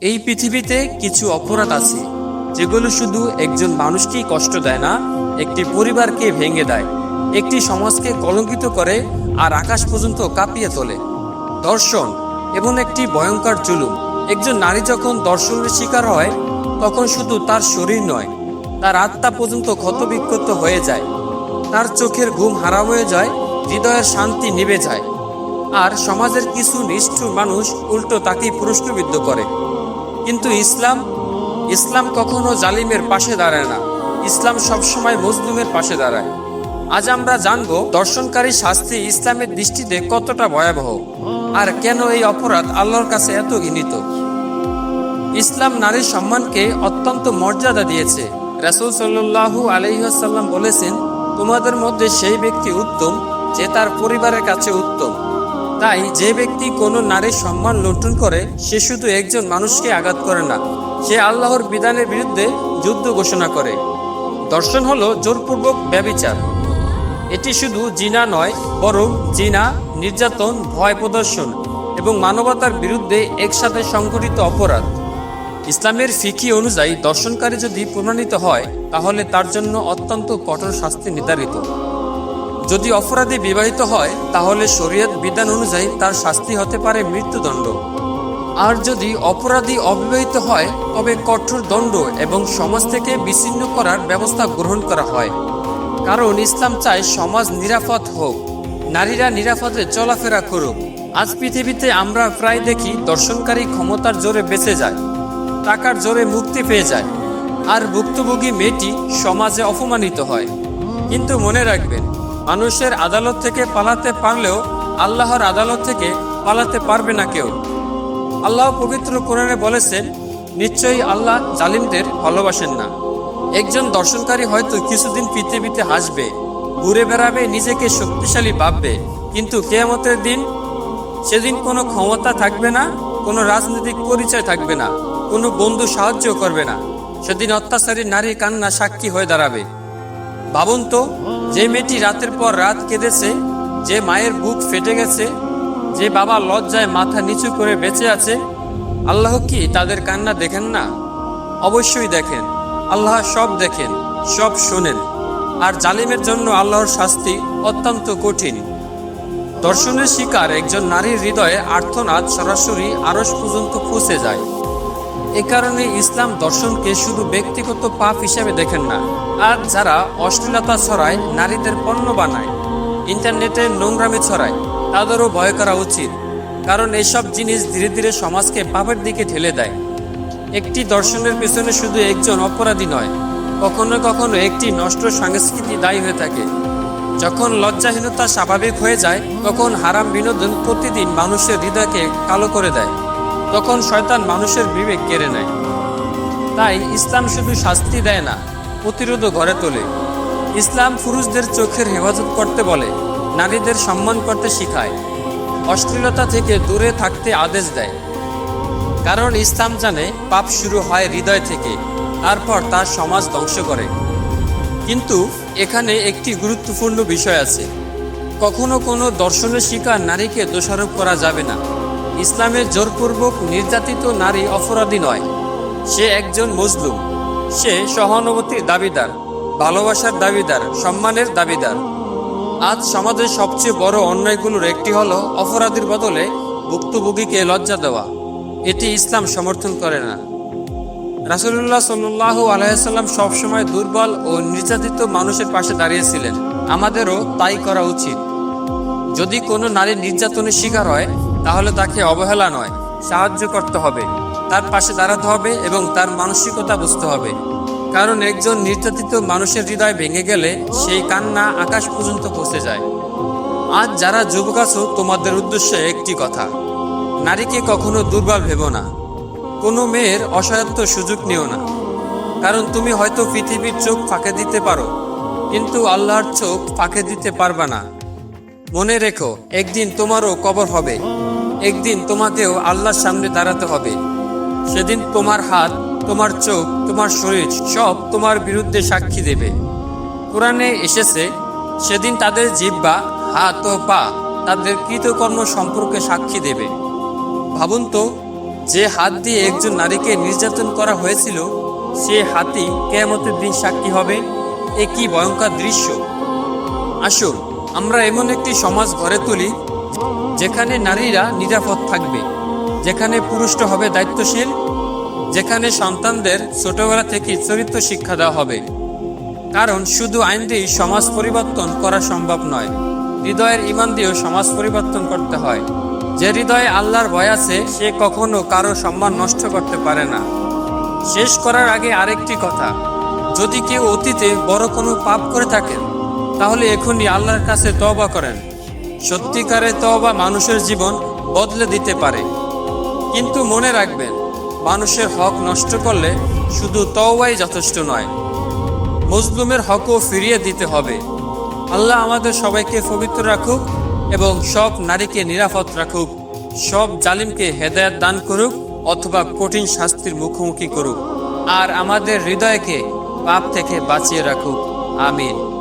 এই পৃথিবীতে কিছু অপরাধ আছে যেগুলো শুধু একজন মানুষকেই কষ্ট দেয় না, একটি পরিবারকে ভেঙে দেয়, একটি সমাজকে কলঙ্কিত করে আর আকাশ পর্যন্ত কাঁপিয়ে তোলে। ধর্ষণ এবং একটি ভয়ঙ্কর জুলুম। একজন নারী যখন ধর্ষণের শিকার হয় তখন শুধু তার শরীর নয়, তার আত্মা পর্যন্ত ক্ষতবিক্ষত হয়ে যায়। তার চোখের ঘুম হারাম হয়ে যায়, হৃদয়ের শান্তি নিভে যায়। আর সমাজের কিছু নিষ্ঠুর মানুষ উল্টো তাকেই প্রশ্নবিদ্ধ করে। কিন্তু ইসলাম কখনো জালিমের পাশে দাঁড়ায় না। ইসলাম সবসময় মজলুমের পাশে দাঁড়ায়। আজ আমরা জানব ধর্ষণকারী শাস্তি ইসলামের দৃষ্টিতে কতটা ভয়াবহ, আর কেন এই অপরাধ আল্লাহর কাছে এত ঘৃণিত। ইসলাম নারীর সম্মানকে অত্যন্ত মর্যাদা দিয়েছে। রাসূল সাল্লাল্লাহু আলাইহি ওয়াসাল্লাম বলেছেন, তোমাদের মধ্যে সেই ব্যক্তি উত্তম যে তার পরিবারের কাছে উত্তম। তাই যে ব্যক্তি কোনো নারীর সম্মান লুণ্ঠন করে সে শুধু একজন মানুষকে আঘাত করে না, সে আল্লাহর বিধানের বিরুদ্ধে যুদ্ধ ঘোষণা করে। ধর্ষণ হলো জোরপূর্বক ব্যভিচার। এটি শুধু জিনা নয়, বরং জিনা, নির্যাতন, ভয় প্রদর্শন এবং মানবতার বিরুদ্ধে একসাথে সংঘটিত অপরাধ। ইসলামের ফিকি অনুযায়ী ধর্ষণকারী যদি প্রমাণিত হয় তাহলে তার জন্য অত্যন্ত কঠোর শাস্তি নির্ধারিত। যদি অপরাধী বিবাহিত হয় তাহলে শরীয়ত বিধান অনুযায়ী তার শাস্তি হতে পারে মৃত্যুদণ্ড। আর যদি অপরাধী অবিবাহিত হয় তবে কঠোর দণ্ড এবং সমাজ থেকে বিচ্ছিন্ন করার ব্যবস্থা গ্রহণ করা হয়। কারণ ইসলাম চায় সমাজ নিরাপদ হোক, নারীরা নিরাপদে চলাফেরা করুক। আজ পৃথিবীতে আমরা প্রায় দেখি ধর্ষণকারী ক্ষমতার জোরে বেঁচে যায়, টাকার জোরে মুক্তি পেয়ে যায়, আর ভুক্তভোগী মেয়েটি সমাজে অপমানিত হয়। কিন্তু মনে রাখবেন, মানুষের আদালত থেকে পালাতে পারলেও আল্লাহর আদালত থেকে পালাতে পারবে না কেউ। আল্লাহ পবিত্র কোরআনে বলেছেন, নিশ্চয়ই আল্লাহ জালিমদের ভালোবাসেন না। একজন ধর্ষণকারী হয়তো কিছুদিন পৃথিবীতে হাসবে, ঘুরে বেড়াবে, নিজেকে শক্তিশালী ভাববে, কিন্তু কিয়ামতের দিন সেদিন কোনো ক্ষমতা থাকবে না, কোনো রাজনৈতিক পরিচয় থাকবে না, কোনো বন্ধু সাহায্য করবে না। সেদিন অত্যাচারী নারীর কান্না সাক্ষী হয়ে দাঁড়াবে। ভাবুন তো, যে মেয়েটি রাতের পর রাত কেঁদেছে, যে মায়ের বুক ফেটে গেছে, যে বাবা লজ্জায় মাথা নিচু করে বেঁচে আছে, আল্লাহ কি তাদের কান্না দেখেন না? অবশ্যই দেখেন। আল্লাহ সব দেখেন, সব শোনেন। আর জালিমের জন্য আল্লাহর শাস্তি অত্যন্ত কঠিন। ধর্ষণের শিকার একজন নারীর হৃদয়ে আর্তনাদ সরাসরি আরশ পর্যন্ত পৌঁছে যায়। এ কারণে ইসলাম ধর্ষণকে শুধু ব্যক্তিগত পাপ হিসেবে দেখেন না। আর যারা অশ্লীলতা ছড়ায়, নারীদের পণ্য বানায়, ইন্টারনেটে নোংরামি ছড়ায়, তাদেরও ভয় করা উচিত। কারণ এইসব জিনিস ধীরে ধীরে সমাজকে পাপের দিকে ঠেলে দেয়। একটি ধর্ষণের পেছনে শুধু একজন অপরাধী নয়, কখনো কখনো একটি নষ্ট সংস্কৃতি দায়ী হয়ে থাকে। যখন লজ্জাহীনতা স্বাভাবিক হয়ে যায়, তখন হারাম বিনোদন প্রতিদিন মানুষের হৃদয়কে কালো করে দেয়, তখন শয়তান মানুষের বিবেক কেড়ে নেয়। তাই ইসলাম শুধু শাস্তি দেয় না, প্রতিরোধও গড়ে তোলে। ইসলাম পুরুষদের চোখের হেফাজত করতে বলে, নারীদের সম্মান করতে শিখায়, অশ্লীলতা থেকে দূরে থাকতে আদেশ দেয়। কারণ ইসলাম জানে পাপ শুরু হয় হৃদয় থেকে, তারপর তার সমাজ ধ্বংস করে। কিন্তু এখানে একটি গুরুত্বপূর্ণ বিষয় আছে। কখনো কোনো ধর্ষণের শিকার নারীকে দোষারোপ করা যাবে না। ইসলামের জোরপূর্বক নির্যাতিত নারী অপরাধী নয়, সে একজন মজলুম। সে সহানুভূতির দাবিদার, ভালোবাসার দাবিদার, সম্মানের দাবিদার। আজ সমাজের সবচেয়ে বড় অন্যায়গুলোর একটি হলো অপরাধীর বদলে ভুক্তভোগীকে লজ্জা দেওয়া। এটি ইসলাম সমর্থন করে না। রাসূলুল্লাহ সাল্লাল্লাহু আলাইহি ওয়াসাল্লাম সবসময় দুর্বল ও নির্যাতিত মানুষের পাশে দাঁড়িয়েছিলেন। আমাদেরও তাই করা উচিত। যদি কোনো নারী নির্যাতনের শিকার হয় তাহলে তাকে অবহেলা নয়, সাহায্য করতে হবে, তার পাশে দাঁড়াতে হবে এবং তার মানসিকতা বুঝতে হবে। কারণ একজন নির্যাতিত মানুষের হৃদয় ভেঙে গেলে সেই কান্না আকাশ পর্যন্ত পৌঁছে যায়। আজ যারা যুবক আছো, তোমাদের উদ্দেশ্যে একটি কথা, নারীকে কখনো দুর্বল ভেবো না। কোনো মেয়ের অসহায়ত্ব সুযোগ নিও না। কারণ তুমি হয়তো পৃথিবীর চোখ ফাঁকে দিতে পারো, কিন্তু আল্লাহর চোখ ফাঁকে দিতে পারবা না। মনে রেখো, একদিন তোমারও কবর হবে, একদিন তোমাকেও আল্লাহর সামনে দাঁড়াতে হবে। সেদিন তোমার হাত, তোমার চোখ, তোমার শরীর সব তোমার বিরুদ্ধে সাক্ষী দেবে। কোরআনে এসেছে, সেদিন তাদের জিহ্বা, হাত ও পা তাদের কৃতকর্ম সম্পর্কে সাক্ষী দেবে। ভাবুন তো, যে হাত দিয়ে একজন নারীকে নির্যাতন করা হয়েছিল, সে হাতই কিয়ামতের দিন সাক্ষী হবে। এ কি ভয়ঙ্কর দৃশ্য! আসুন আমরা এমন একটি সমাজ গড়ে তুলি যেখানে নারীরা নিরাপদ থাকবে, যেখানে পুরুষরা হবে দায়িত্বশীল, যেখানে সন্তানদের ছোটবেলা থেকে চরিত্র শিক্ষা দেওয়া হবে। কারণ শুধু আইন দিয়েই সমাজ পরিবর্তন করা সম্ভব নয়, হৃদয়ের ঈমান দিয়েও সমাজ পরিবর্তন করতে হয়। যে হৃদয়ে আল্লাহর ভয় আছে, সে কখনো কারো সম্মান নষ্ট করতে পারে না। শেষ করার আগে আরেকটি কথা, যদি কেউ অতীতে বড় কোনো পাপ করে থাকেন, তাহলে এখনই আল্লাহর কাছে তওবা করেন। সত্যিকারের তওবা মানুষের জীবন বদলে দিতে পারে। কিন্তু মনে রাখবেন, মানুষের হক নষ্ট করলে শুধু তওবাই যথেষ্ট নয়, মজলুমের হকও ফিরিয়ে দিতে হবে। আল্লাহ আমাদের সবাইকে পবিত্র রাখুক এবং সব নারীকে নিরাপদ রাখুক, সব জালিমকে হেদায়েত দান করুক অথবা কঠিন শাস্তির মুখোমুখি করুক, আর আমাদের হৃদয়কে পাপ থেকে বাঁচিয়ে রাখুক। আমিন।